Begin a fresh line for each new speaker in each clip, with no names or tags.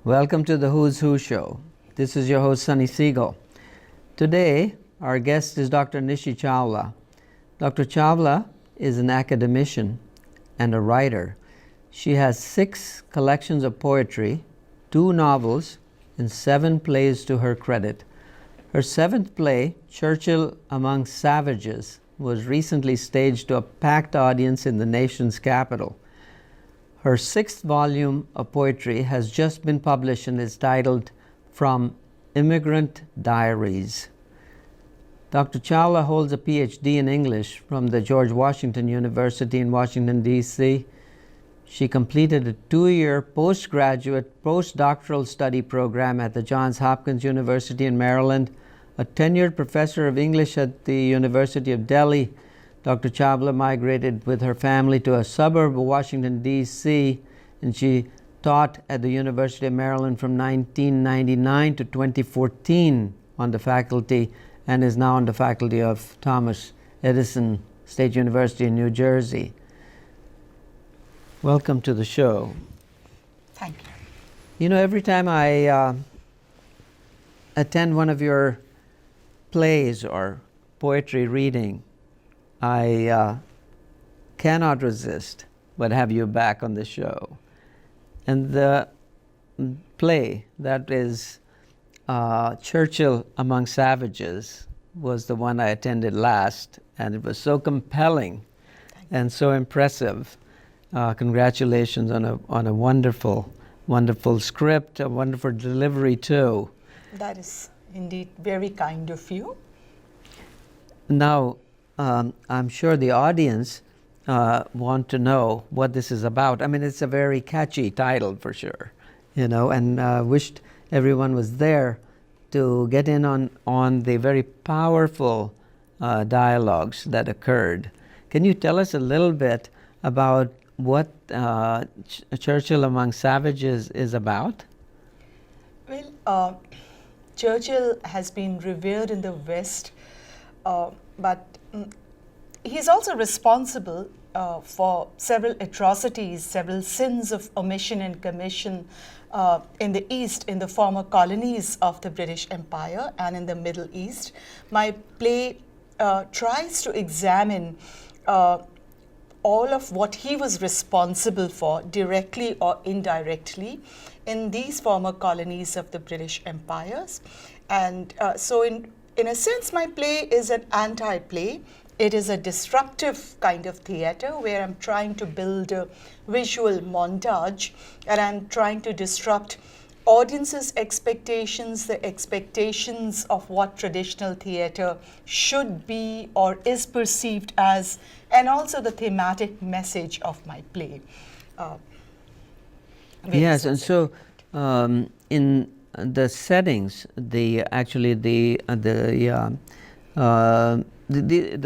Welcome to the Who's Who Show. This is your host, Sunny Segal. Today, our guest is Dr. Nishi Chawla. Dr. Chawla is an academician and a writer. She has 6 collections of poetry, 2 novels, and 7 plays to her credit. Her 7th play, Churchill Among Savages, was recently staged to a packed audience in the nation's capital. Her 6th volume of poetry has just been published and is titled From Immigrant Diaries. Dr. Chawla holds a PhD in English from the George Washington University in Washington, D.C. She completed a 2-year postgraduate, postdoctoral study program at the Johns Hopkins University in Maryland, a tenured professor of English at the University of Delhi. Dr. Chawla migrated with her family to a suburb of Washington, D.C., and she taught at the University of Maryland from 1999 to 2014 on the faculty, and is now on the faculty of Thomas Edison State University in New Jersey. Welcome to the show.
Thank you.
You know, every time I attend one of your plays or poetry reading, I cannot resist but have you back on the show. And the play that is Churchill Among Savages was the one I attended last, and it was so compelling and so impressive. Congratulations on a wonderful, wonderful script, a wonderful delivery too.
That is indeed very kind of you.
Now, I'm sure the audience want to know what this is about. I mean, it's a very catchy title for sure, you know, and wished everyone was there to get in on the very powerful dialogues that occurred. Can you tell us a little bit about what Churchill Among Savages is about?
Well, Churchill has been revered in the West, but he's also responsible for several atrocities, several sins of omission and commission in the East, in the former colonies of the British Empire and in the Middle East. My play tries to examine all of what he was responsible for, directly or indirectly, in these former colonies of the British empires. And so in a sense, my play is an anti-play. It is a disruptive kind of theater where I'm trying to build a visual montage, and I'm trying to disrupt audiences' expectations, the expectations of what traditional theater should be or is perceived as, and also the thematic message of my play.
Yes, and so in the settings, the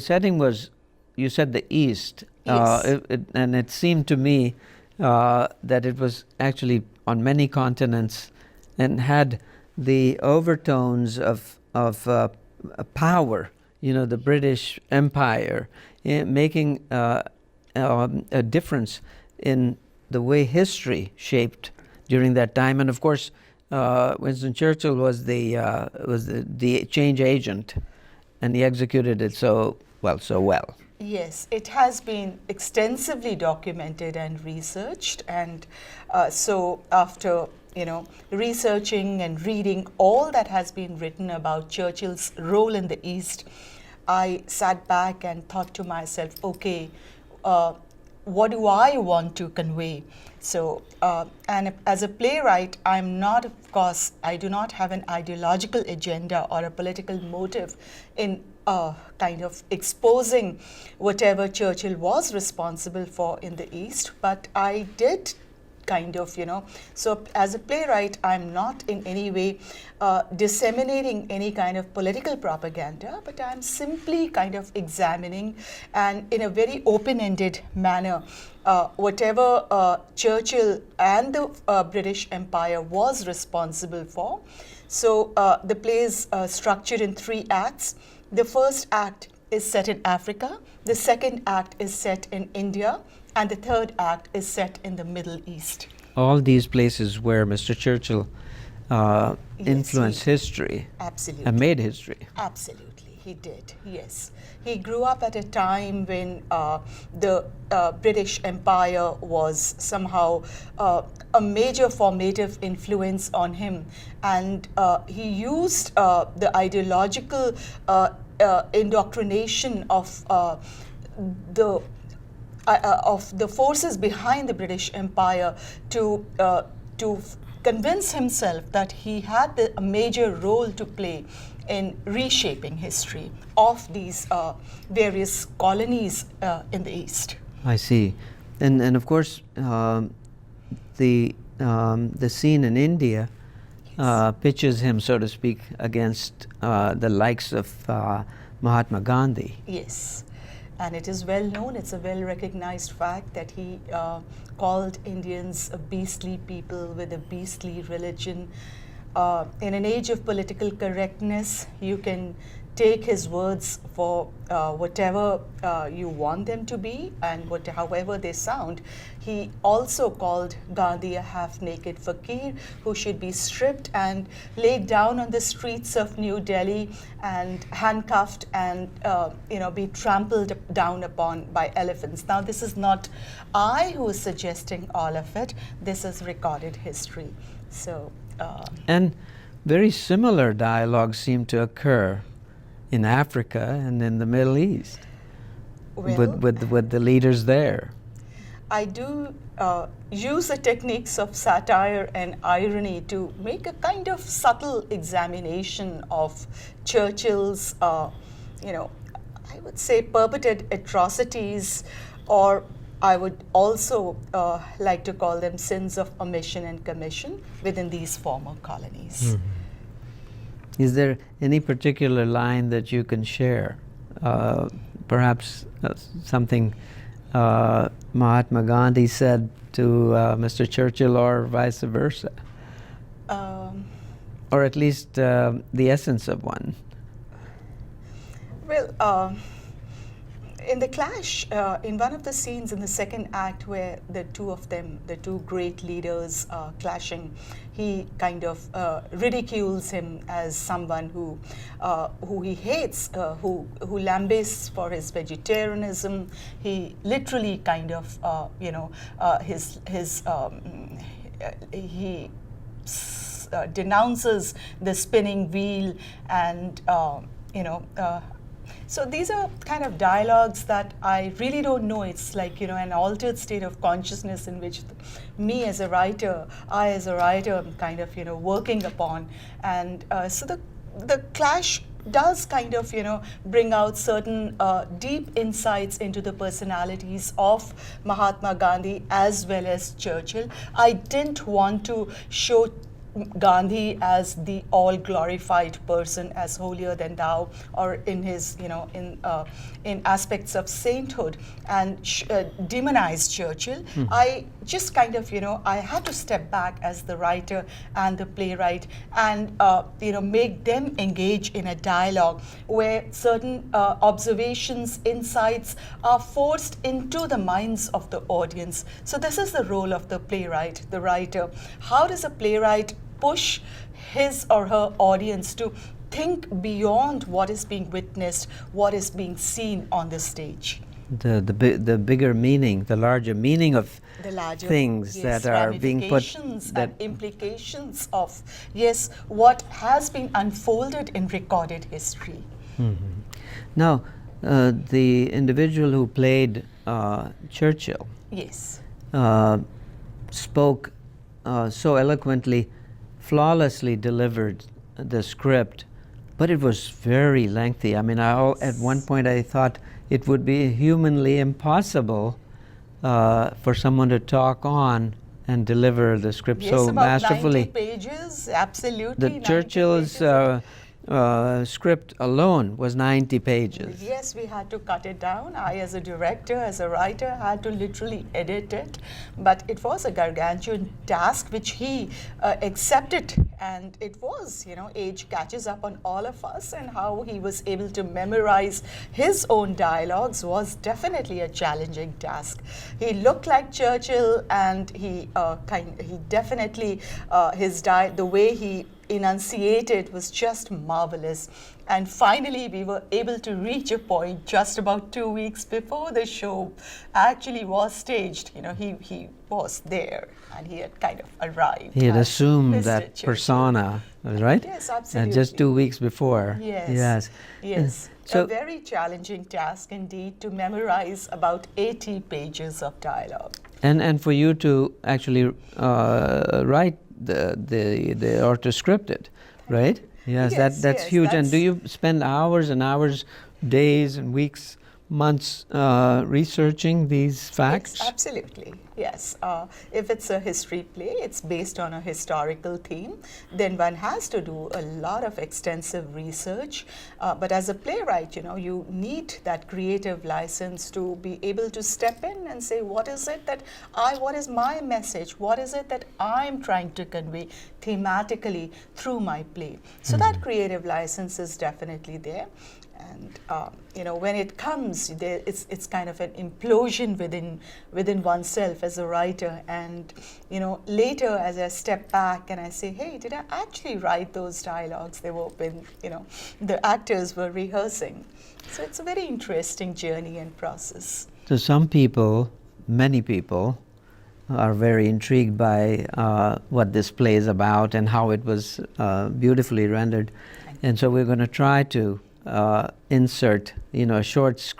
setting was, you said, the East.
Yes.
And it seemed to me that it was actually on many continents and had the overtones of power, you know, the British Empire, making a difference in the way history shaped during that time. And of course, Winston Churchill was the change agent, and he executed it so well.
Yes, it has been extensively documented and researched, and so after researching and reading all that has been written about Churchill's role in the East, I sat back and thought to myself, okay, what do I want to convey? So, and as a playwright, I'm not, of course, I do not have an ideological agenda or a political motive in kind of exposing whatever Churchill was responsible for in the East, but I did kind of, so as a playwright, I'm not in any way disseminating any kind of political propaganda, but I'm simply kind of examining, and in a very open-ended manner, whatever Churchill and the British Empire was responsible for. So the play is structured in 3 acts. The first act is set in Africa, the second act is set in India, and the third act is set in the Middle East.
all these places where Mr. Churchill influenced history
Absolutely.
and made history.
Absolutely, he did, yes. He grew up at a time when the British Empire was somehow a major formative influence on him, and he used the ideological indoctrination of the forces behind the British Empire to convince himself that he had a major role to play in reshaping history of these various colonies in the East.
I see. And of course, the scene in India pitches him, so to speak, against the likes of Mahatma Gandhi.
Yes, and it is well known, it's a well recognized fact that he called Indians a beastly people with a beastly religion. In an age of political correctness, you can take his words for whatever you want them to be and however they sound. He also called Gandhi a half-naked fakir who should be stripped and laid down on the streets of New Delhi and handcuffed and be trampled down upon by elephants. Now, this is not I who is suggesting all of it. This is recorded history. So.
And very similar dialogues seem to occur in Africa and in the Middle East with the leaders there.
I do use the techniques of satire and irony to make a kind of subtle examination of Churchill's, I would say, perpetrated atrocities, or I would also like to call them sins of omission and commission within these former colonies.
Mm-hmm. Is there any particular line that you can share? Perhaps something Mahatma Gandhi said to Mr. Churchill, or vice versa? Or at least the essence of one?
Well, in the clash, in one of the scenes in the second act where the two of them, the two great leaders clashing, he kind of ridicules him as someone who he hates, who lambasts for his vegetarianism. He literally kind of, he denounces the spinning wheel and, so these are kind of dialogues that I really don't know. It's like, an altered state of consciousness in which I as a writer, am kind of, working upon. And so the clash does kind of, bring out certain deep insights into the personalities of Mahatma Gandhi as well as Churchill. I didn't want to show Gandhi as the all-glorified person, as holier than thou, or in his, in aspects of sainthood, and demonize Churchill. Mm-hmm. I just kind of, I had to step back as the writer and the playwright and, make them engage in a dialogue where certain observations, insights are forced into the minds of the audience. So this is the role of the playwright, the writer. How does a playwright push his or her audience to think beyond what is being witnessed, what is being seen on the stage?
The bigger meaning, the larger meaning of things, yes, that are being put,
and implications of, yes, what has been unfolded in recorded history.
Mm-hmm. Now, the individual who played Churchill,
yes,
spoke so eloquently, flawlessly delivered the script, but it was very lengthy. I mean, at one point I thought it would be humanly impossible for someone to talk on and deliver the script so
about
masterfully.
90 pages, absolutely.
The Churchill's script alone was 90 pages.
Yes, we had to cut it down. I, as a director, as a writer, had to literally edit it. But it was a gargantuan task which he accepted. And it was, age catches up on all of us, and how he was able to memorize his own dialogues was definitely a challenging task. He looked like Churchill, and he definitely, the way he enunciated was just marvelous. And finally, we were able to reach a point just about 2 weeks before the show actually was staged. He was there, and he had kind of arrived.
He had
as
assumed
Mr.
that
Churchill.
persona, right?
Yes,
And
absolutely.
just 2 weeks before.
Yes. Yes.
So-
A very challenging task indeed, to memorize about 80 pages of dialogue.
And for you to actually write or to script it, right? Yes,
Yes,
that's
yes,
huge. And do
that's-
you spend hours and hours, days and weeks, months researching these facts?
Yes, absolutely. Yes. If it's a history play, it's based on a historical theme, then one has to do a lot of extensive research. But as a playwright, you need that creative license to be able to step in and say, what is my message? What is it that I'm trying to convey thematically through my play? So that creative license is definitely there. And when it comes, it's kind of an implosion within oneself as a writer. And later, as I step back and I say, hey, did I actually write those dialogues? They were when the actors were rehearsing. So it's a very interesting journey and process.
So some people, many people, are very intrigued by what this play is about and how it was beautifully rendered. And so we're going to try to insert, a short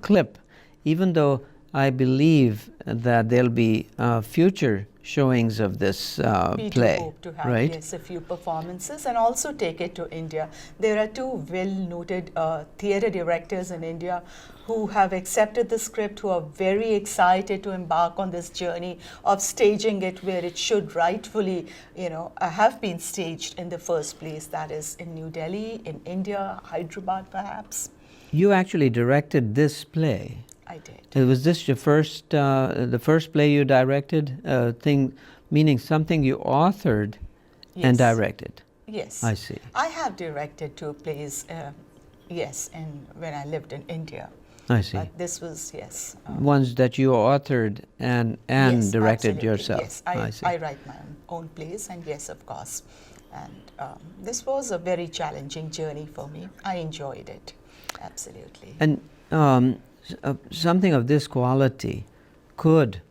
clip, even though I believe that there'll be future showings of this
We
play,
do hope to have,
right?
yes, a few performances, and also take it to India. There are two well-noted theatre directors in India who have accepted the script, who are very excited to embark on this journey of staging it where it should rightfully, have been staged in the first place. That is in New Delhi, in India, Hyderabad, perhaps.
You actually directed this play.
I did.
Was this your first, the first play you directed? Meaning something you authored and
Yes.
directed.
Yes.
I see.
I have directed two plays, yes, when I lived in India.
I see.
But this was, yes.
Ones that you authored and
yes,
directed
absolutely,
yourself.
Yes,
I see.
I write my own plays, and yes, of course. And this was a very challenging journey for me. I enjoyed it, absolutely.
And something of this quality could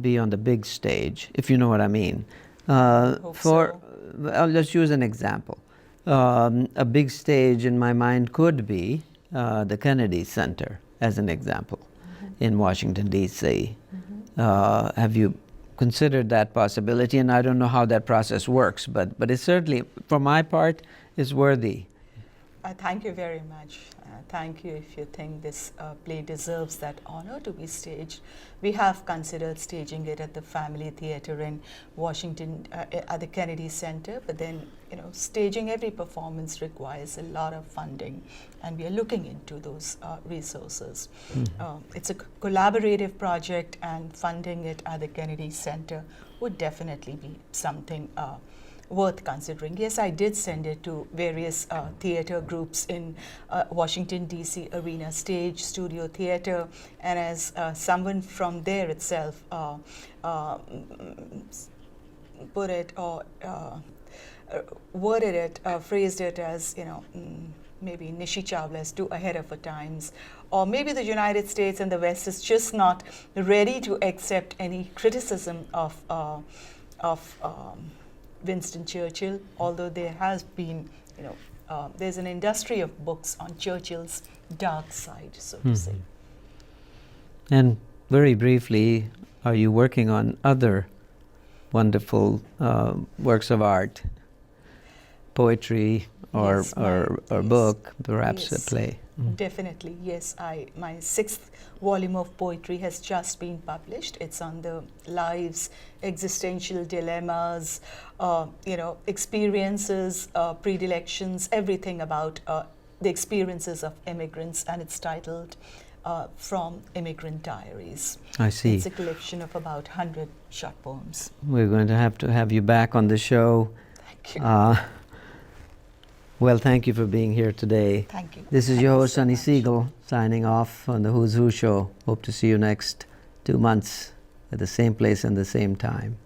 be on the big stage, if you know what I mean.
Hope so.
Let's use an example. A big stage in my mind could be the Kennedy Center, as an example, in Washington, D.C. Have you considered that possibility? And I don't know how that process works, but it certainly, for my part, is worthy.
Thank you very much. Thank you if you think this play deserves that honor to be staged. We have considered staging it at the Family Theatre in Washington, at the Kennedy Center, but then, staging every performance requires a lot of funding, and we are looking into those resources. It's a collaborative project, and funding it at the Kennedy Center would definitely be something worth considering. Yes, I did send it to various theater groups in Washington, D.C. Arena Stage, Studio Theater, and as someone from there itself put it or worded it, phrased it as, maybe Nishi Chawla is too ahead of her times, or maybe the United States and the West is just not ready to accept any criticism of Winston Churchill, although there has been, there's an industry of books on Churchill's dark side, so to say.
And very briefly, are you working on other wonderful works of art? poetry or,
Yes,
or
yes,
book, perhaps a
yes,
play.
definitely. Yes, my sixth volume of poetry has just been published. It's on the lives, existential dilemmas, experiences, predilections, everything about the experiences of immigrants, and it's titled From Immigrant Diaries.
I see.
It's a collection of about 100 short poems.
We're going to have you back on the show.
Thank you.
Well, thank you for being here today.
Thank you.
This is
Thank
your
you
host,
so
Sunny
much.
Segal, signing off on the Who's Who show. Hope to see you next 2 months at the same place and the same time.